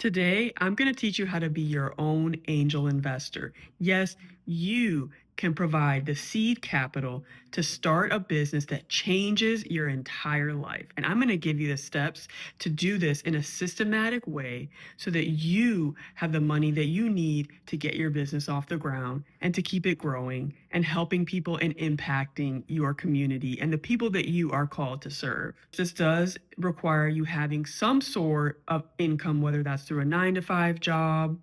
Today, I'm going to teach you how to be your own angel investor. Yes, you can provide the seed capital to start a business that changes your entire life. And I'm going to give you the steps to do this in a systematic way so that you have the money that you need to get your business off the ground and to keep it growing and helping people and impacting your community and the people that you are called to serve. This does require you having some sort of income, whether that's through a 9 to 5 job,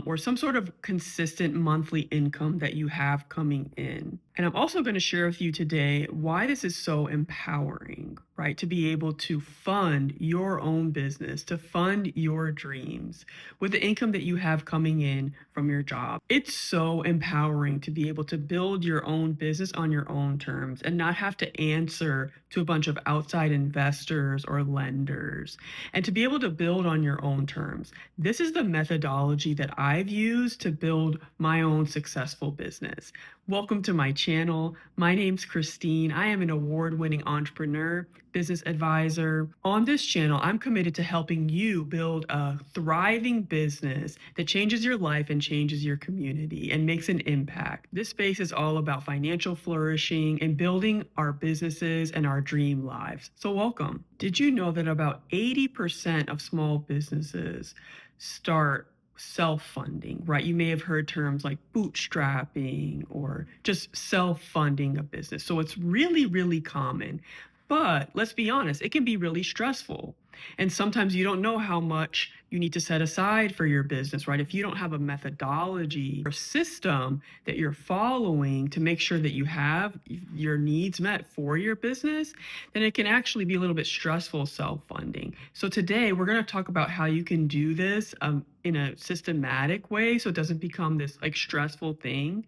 or some sort of consistent monthly income that you have coming in. And I'm also going to share with you today why this is so empowering, right? To be able to fund your own business, to fund your dreams with the income that you have coming in from your job. It's so empowering to be able to build your own business on your own terms and not have to answer to a bunch of outside investors or lenders, and to be able to build on your own terms. This is the methodology that I've used to build my own successful business. Welcome to my channel. My name's Christine. I am an award-winning entrepreneur, business advisor. On this channel, I'm committed to helping you build a thriving business that changes your life and changes your community and makes an impact. This space is all about financial flourishing and building our businesses and our dream lives. So welcome. Did you know that about 80% of small businesses start self-funding, right? You may have heard terms like bootstrapping or just self-funding a business. So it's really, really common. But let's be honest, it can be really stressful. And sometimes you don't know how much you need to set aside for your business, right? If you don't have a methodology or system that you're following to make sure that you have your needs met for your business, then it can actually be a little bit stressful self-funding. So today we're going to talk about how you can do this in a systematic way so it doesn't become this like stressful thing.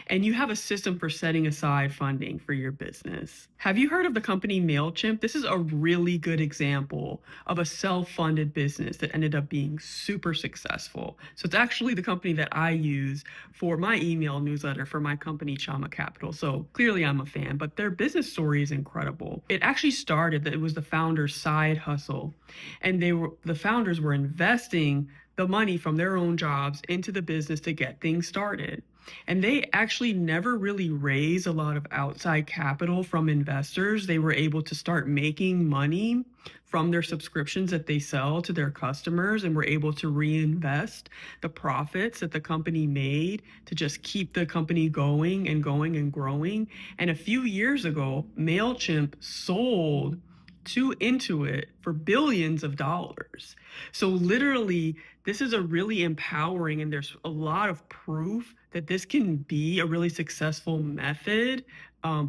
And you have a system for setting aside funding for your business. Have you heard of the company Mailchimp? This is a really good example of a self-funded business that ended up being super successful. So it's actually the company that I use for my email newsletter for my company, Chama Capital. So clearly I'm a fan, but their business story is incredible. It actually started that it was the founder's side hustle, and the founders were investing the money from their own jobs into the business to get things started. And they actually never really raised a lot of outside capital from investors. They were able to start making money from their subscriptions that they sell to their customers, and were able to reinvest the profits that the company made to just keep the company going and going and growing. And a few years ago, Mailchimp sold to Intuit for billions of dollars. So literally, this is a really empowering, and there's a lot of proof that this can be a really successful method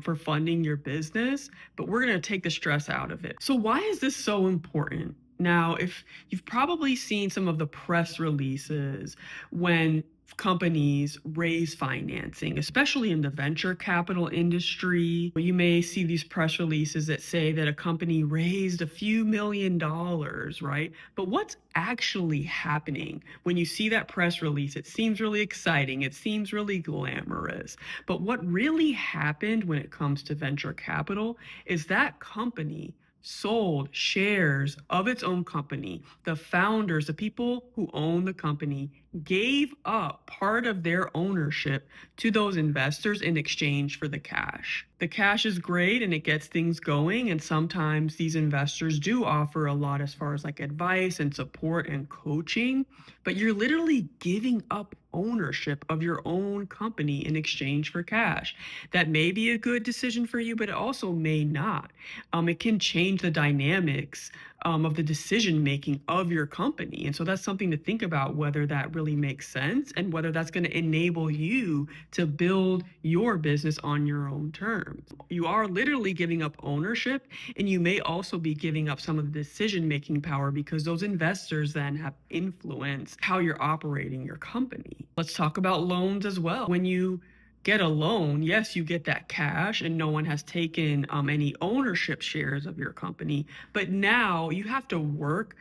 for funding your business, but we're going to take the stress out of it. So why is this so important? Now, if you've probably seen some of the press releases when companies raise financing, especially in the venture capital industry. You may see these press releases that say that a company raised a few $1,000,000, right? But what's actually happening when you see that press release? It seems really exciting. It seems really glamorous. But what really happened when it comes to venture capital is that company sold shares of its own company. The founders, the people who own the company, gave up part of their ownership to those investors in exchange for the cash. The cash is great and it gets things going. And sometimes these investors do offer a lot as far as like advice and support and coaching, but you're literally giving up ownership of your own company in exchange for cash. That may be a good decision for you, but it also may not. It can change the dynamics of the decision making of your company. And so that's something to think about, whether that really makes sense and whether that's going to enable you to build your business on your own terms. You are literally giving up ownership, and you may also be giving up some of the decision making power because those investors then have influenced how you're operating your company. Let's talk about loans as well. When you get a loan, yes, you get that cash and no one has taken any ownership shares of your company, but now you have to work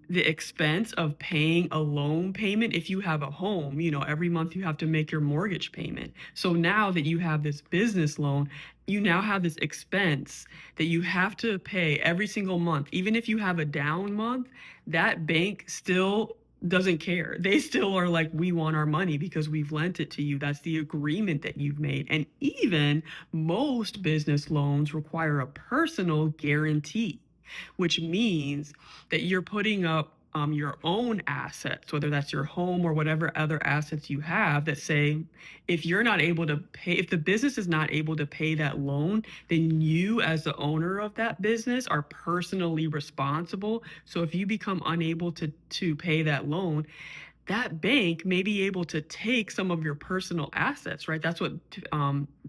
the expense of paying a loan payment. If you have a home, every month you have to make your mortgage payment. So now that you have this business loan, you now have this expense that you have to pay every single month. Even if you have a down month, that bank still doesn't care. They still are like, we want our money because we've lent it to you. That's the agreement that you've made. And even most business loans require a personal guarantee, which means that you're putting up your own assets, whether that's your home or whatever other assets you have, that say, if you're not able to pay, if the business is not able to pay that loan, then you, as the owner of that business, are personally responsible. So if you become unable to pay that loan, that bank may be able to take some of your personal assets, right? That's what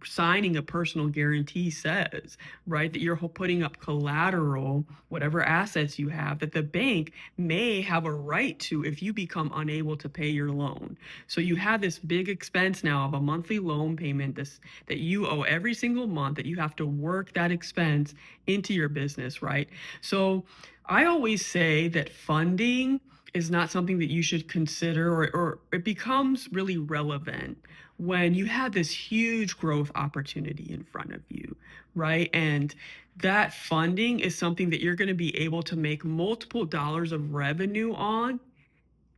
signing a personal guarantee says, right? That you're putting up collateral, whatever assets you have, that the bank may have a right to if you become unable to pay your loan. So you have this big expense now of a monthly loan payment that you owe every single month, that you have to work that expense into your business, right? So I always say that funding is not something that you should consider, or it becomes really relevant when you have this huge growth opportunity in front of you, right? And that funding is something that you're going to be able to make multiple dollars of revenue on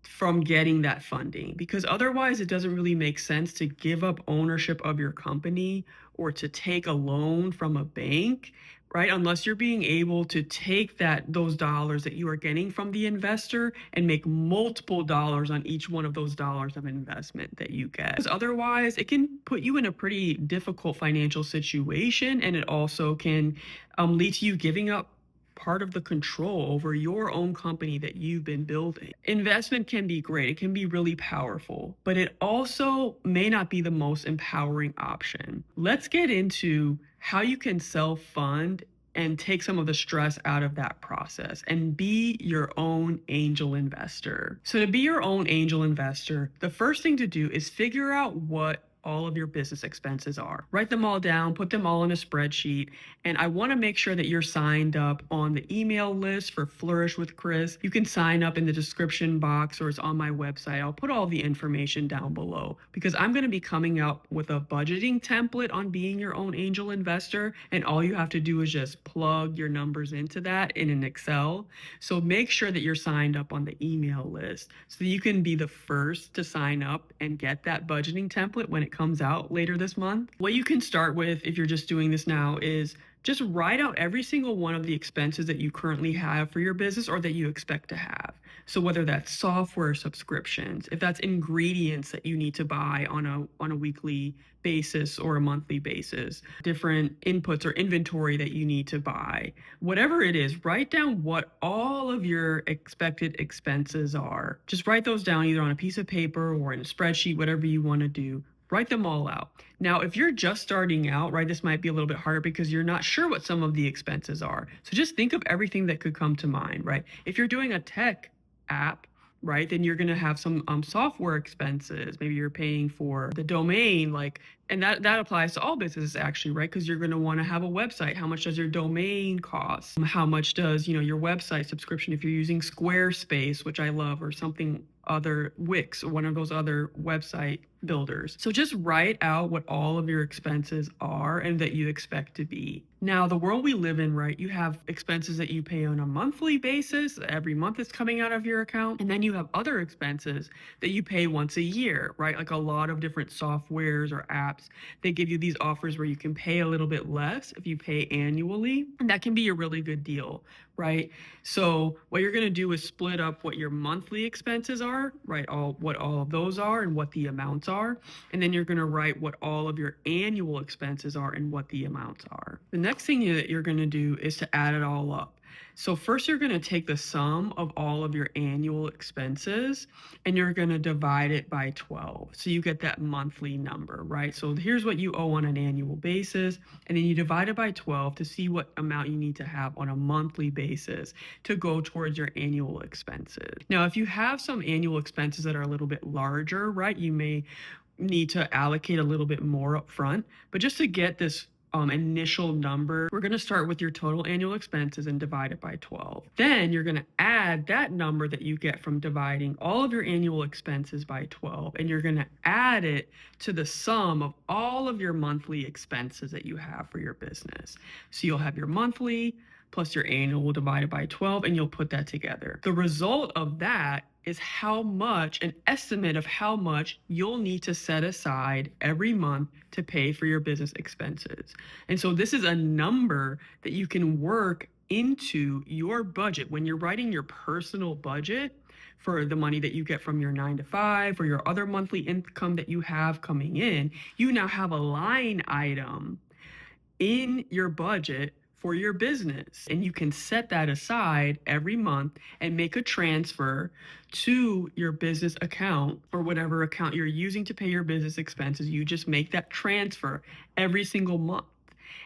from getting that funding, because otherwise it doesn't really make sense to give up ownership of your company or to take a loan from a bank, right? Unless you're being able to take those dollars that you are getting from the investor and make multiple dollars on each one of those dollars of investment that you get. Because otherwise it can put you in a pretty difficult financial situation, and it also can lead to you giving up part of the control over your own company that you've been building. Investment can be great, it can be really powerful, but it also may not be the most empowering option. Let's get into how you can self-fund and take some of the stress out of that process and be your own angel investor. So to be your own angel investor, the first thing to do is figure out what all of your business expenses are. Write them all down, put them all in a spreadsheet. And I want to make sure that you're signed up on the email list for Flourish with Chris. You can sign up in the description box, or it's on my website. I'll put all the information down below, because I'm going to be coming out with a budgeting template on being your own angel investor. And all you have to do is just plug your numbers into that in an Excel. So make sure that you're signed up on the email list so that you can be the first to sign up and get that budgeting template when it comes out later this month. What you can start with, if you're just doing this now, is just write out every single one of the expenses that you currently have for your business or that you expect to have. So whether that's software subscriptions, if that's ingredients that you need to buy on a weekly basis or a monthly basis, different inputs or inventory that you need to buy, whatever it is, write down what all of your expected expenses are. Just write those down either on a piece of paper or in a spreadsheet, whatever you want to do. Write them all out. Now, if you're just starting out, right, this might be a little bit harder because you're not sure what some of the expenses are. So just think of everything that could come to mind, right? If you're doing a tech app, right, then you're going to have some software expenses. Maybe you're paying for the domain, and that applies to all businesses actually, right? Because you're going to want to have a website. How much does your domain cost? How much does, your website subscription, if you're using Squarespace, which I love, or something other, Wix, or one of those other website builders. So just write out what all of your expenses are and that you expect to be. Now, the world we live in, right, you have expenses that you pay on a monthly basis. Every month it's coming out of your account. And then you have other expenses that you pay once a year, right? Like a lot of different softwares or apps, they give you these offers where you can pay a little bit less if you pay annually. And that can be a really good deal, right? So what you're going to do is split up what your monthly expenses are, right? What all of those are and what the amounts are. And then you're going to write what all of your annual expenses are and what the amounts are. The next thing that you're going to do is to add it all up. So first you're going to take the sum of all of your annual expenses and you're going to divide it by 12. So you get that monthly number, right? So here's what you owe on an annual basis. And then you divide it by 12 to see what amount you need to have on a monthly basis to go towards your annual expenses. Now, if you have some annual expenses that are a little bit larger, right, you may need to allocate a little bit more up front. But just to get this initial number, we're going to start with your total annual expenses and divide it by 12. Then you're going to add that number that you get from dividing all of your annual expenses by 12, and you're going to add it to the sum of all of your monthly expenses that you have for your business. So you'll have your monthly plus your annual divided by 12, and you'll put that together. The result of that is how much, an estimate of how much you'll need to set aside every month to pay for your business expenses. And so this is a number that you can work into your budget when you're writing your personal budget for the money that you get from your 9 to 5 or your other monthly income that you have coming in. You now have a line item in your budget for your business, and you can set that aside every month and make a transfer to your business account or whatever account you're using to pay your business expenses. You just make that transfer every single month.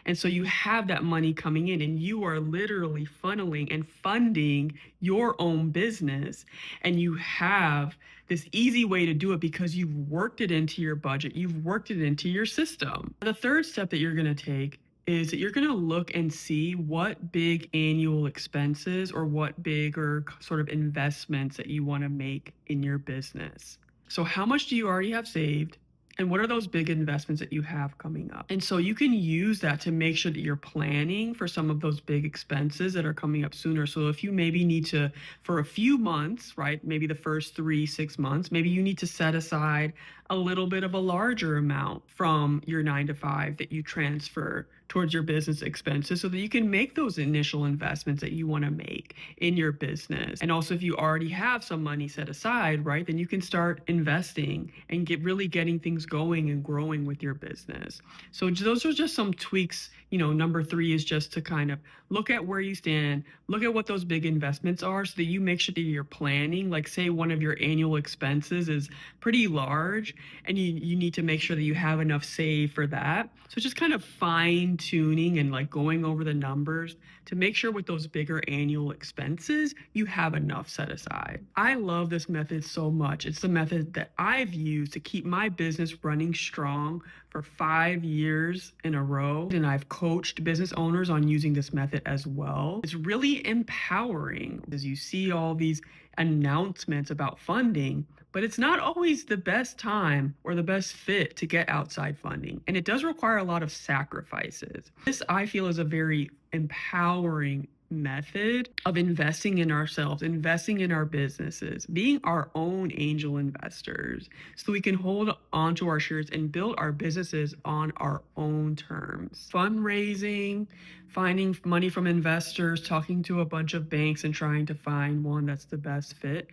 And so you have that money coming in, and you are literally funneling and funding your own business. And you have this easy way to do it because you've worked it into your budget, you've worked it into your system. The third step that you're going to take is that you're going to look and see what big annual expenses or what bigger sort of investments that you want to make in your business. So how much do you already have saved? And what are those big investments that you have coming up? And so you can use that to make sure that you're planning for some of those big expenses that are coming up sooner. So if you maybe need to, for a few months, right, maybe the first 3-6 months, maybe you need to set aside a little bit of a larger amount from your 9 to 5 that you transfer towards your business expenses so that you can make those initial investments that you want to make in your business. And also if you already have some money set aside, right, then you can start investing and getting things going and growing with your business. So those are just some tweaks. Number 3 is just to kind of look at where you stand, look at what those big investments are so that you make sure that you're planning. Like say one of your annual expenses is pretty large and you need to make sure that you have enough saved for that. So just kind of fine tuning and like going over the numbers to make sure with those bigger annual expenses, you have enough set aside. I love this method so much. It's the method that I've used to keep my business running strong for 5 years in a row. And I've coached business owners on using this method as well. It's really empowering as you see all these announcements about funding, but it's not always the best time or the best fit to get outside funding. And it does require a lot of sacrifices. This, I feel, is a very empowering method of investing in ourselves, investing in our businesses, being our own angel investors so we can hold on to our shares and build our businesses on our own terms. Fundraising, finding money from investors, talking to a bunch of banks and trying to find one that's the best fit.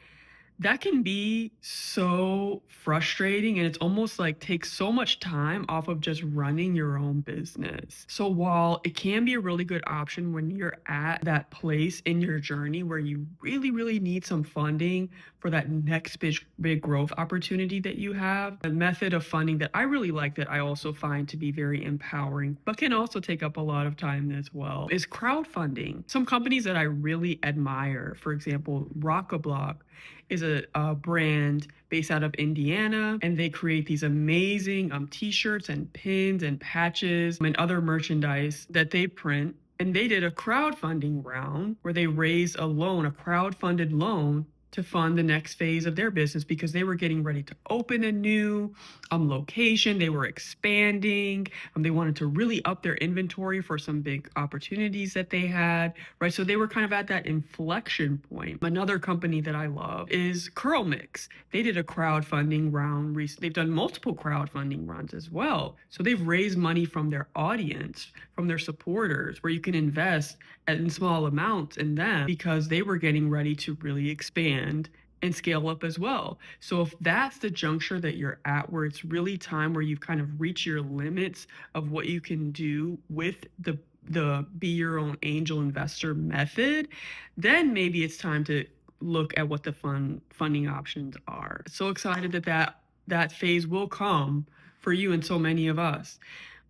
That can be so frustrating, and it's almost like takes so much time off of just running your own business. So while it can be a really good option when you're at that place in your journey where you really, really need some funding for that next big growth opportunity that you have, a method of funding that I really like that I also find to be very empowering, but can also take up a lot of time as well, is crowdfunding. Some companies that I really admire, for example, Rockablock, is a brand based out of Indiana, and they create these amazing t-shirts and pins and patches and other merchandise that they print. And they did a crowdfunding round where they raised a crowdfunded loan to fund the next phase of their business because they were getting ready to open a new location. They were expanding. They wanted to really up their inventory for some big opportunities that they had, right? So they were kind of at that inflection point. Another company that I love is Curl Mix. They did a crowdfunding round recently. They've done multiple crowdfunding runs as well. So they've raised money from their audience, from their supporters, where you can invest in small amounts in them because they were getting ready to really expand and scale up as well. So if that's the juncture that you're at, where it's really time where you've kind of reached your limits of what you can do with the be your own angel investor method, then maybe it's time to look at what the funding options are. So excited that phase will come for you and so many of us.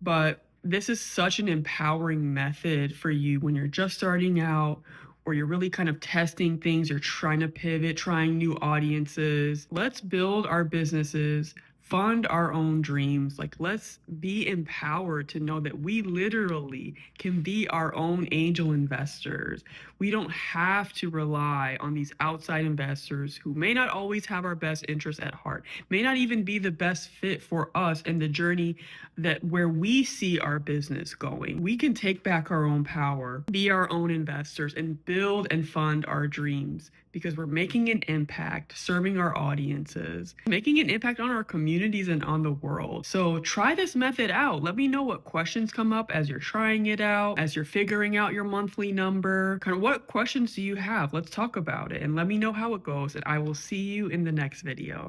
But this is such an empowering method for you when you're just starting out, or you're really kind of testing things, you're trying to pivot, trying new audiences. Let's build our businesses fund our own dreams. Like, let's be empowered to know that we literally can be our own angel investors. We don't have to rely on these outside investors who may not always have our best interests at heart, may not even be the best fit for us and the journey that where we see our business going. We can take back our own power, be our own investors, and build and fund our dreams because we're making an impact, serving our audiences, making an impact on our communities and on the world. So try this method out. Let me know what questions come up as you're trying it out, as you're figuring out your monthly number. Kind of what questions do you have? Let's talk about it and let me know how it goes. And I will see you in the next video.